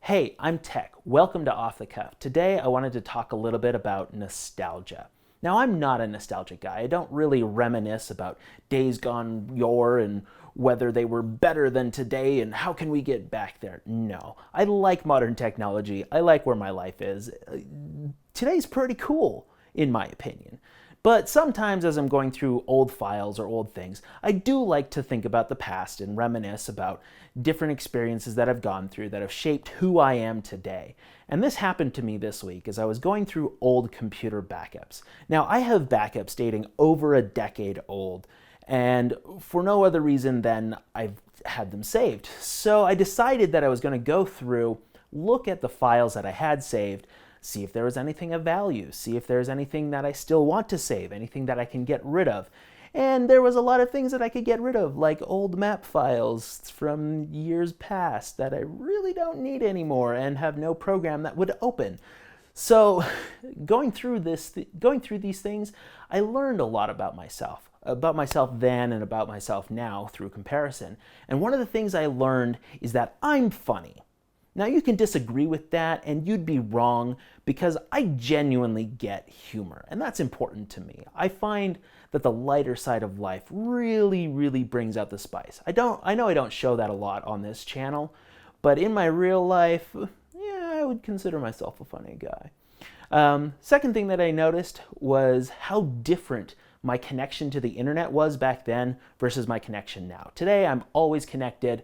Hey, I'm Tech. Welcome to Off the Cuff. Today I wanted to talk a little bit about nostalgia. Now, I'm not a nostalgic guy. I don't really reminisce about days gone yore and whether they were better than today and how can we get back there. No, I like modern technology. I like where my life is. Today's pretty cool, in my opinion. But sometimes as I'm going through old files or old things, I do like to think about the past and reminisce about different experiences that I've gone through that have shaped who I am today. And this happened to me this week as I was going through old computer backups. Now, I have backups dating over a decade old, and for no other reason than I've had them saved. So I decided that I was going to go through, look at the files that I had saved, see if there was anything of value, see if there's anything that I still want to save, anything that I can get rid of. And there was a lot of things that I could get rid of, like old map files from years past that I really don't need anymore and have no program that would open. So going through these things, I learned a lot about myself then and about myself now through comparison. And one of the things I learned is that I'm funny. Now, you can disagree with that, and you'd be wrong, because I genuinely get humor, and that's important to me. I find that the lighter side of life really brings out the spice. I know I don't show that a lot on this channel, but in my real life, yeah, I would consider myself a funny guy. Second thing that I noticed was how different my connection to the internet was back then versus my connection now. Today, I'm always connected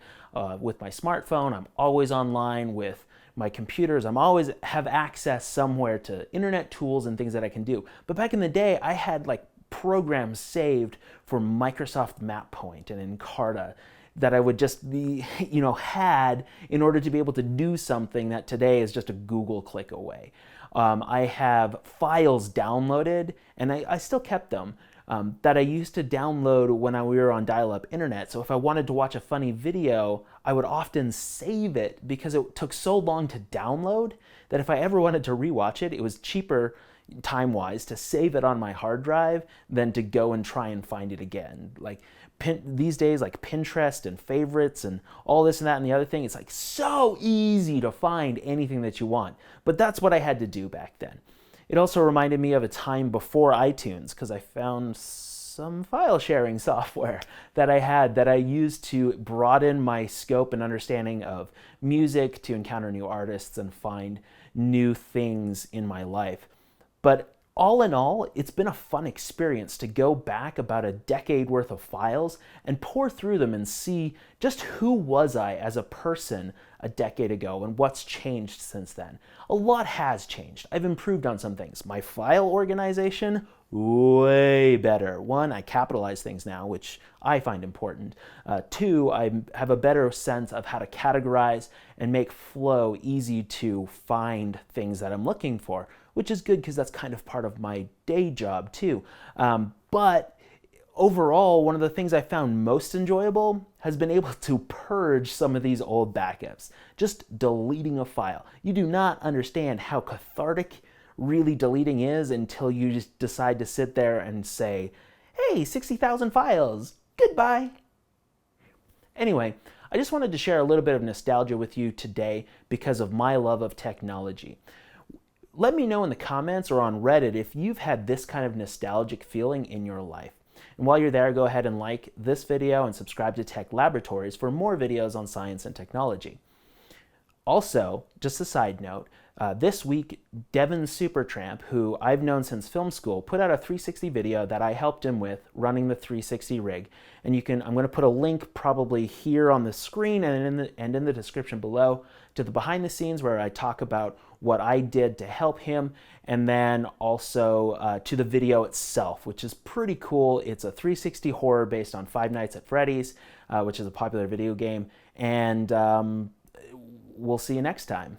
with my smartphone. I'm always online with my computers. I'm always have access somewhere to internet tools and things that I can do. But back in the day, I had like programs saved for Microsoft MapPoint and Encarta that I would just be, had in order to be able to do something that today is just a Google click away. I have files downloaded, and I still kept them, that I used to download when we were on dial-up internet. So if I wanted to watch a funny video, I would often save it because it took so long to download that if I ever wanted to rewatch it, it was cheaper time-wise to save it on my hard drive than to go and try and find it again. Like these days, like Pinterest and favorites and all this and that and the other thing, it's like so easy to find anything that you want. But that's what I had to do back then. It also reminded me of a time before iTunes, because I found some file sharing software that I had that I used to broaden my scope and understanding of music, to encounter new artists and find new things in my life. But all in all, it's been a fun experience to go back about a decade worth of files and pour through them and see just who was I as a person a decade ago and what's changed since then. A lot has changed. I've improved on some things. My file organization, way better. One, I capitalize things now, which I find important. Two, I have a better sense of how to categorize and make flow easy to find things that I'm looking for, which is good because that's kind of part of my day job too. But overall, one of the things I found most enjoyable has been able to purge some of these old backups. Just deleting a file. You do not understand how cathartic really deleting is until you just decide to sit there and say, hey, 60,000 files, goodbye. Anyway, I just wanted to share a little bit of nostalgia with you today because of my love of technology. Let me know in the comments or on Reddit if you've had this kind of nostalgic feeling in your life. And while you're there, go ahead and like this video and subscribe to Tech Laboratories for more videos on science and technology. Also, just a side note, this week, Devin Supertramp, who I've known since film school, put out a 360 video that I helped him with running the 360 rig. And I'm going to put a link probably here on the screen and in the description below to the behind the scenes where I talk about what I did to help him, and then also to the video itself, which is pretty cool. It's a 360 horror based on Five Nights at Freddy's, which is a popular video game, and we'll see you next time.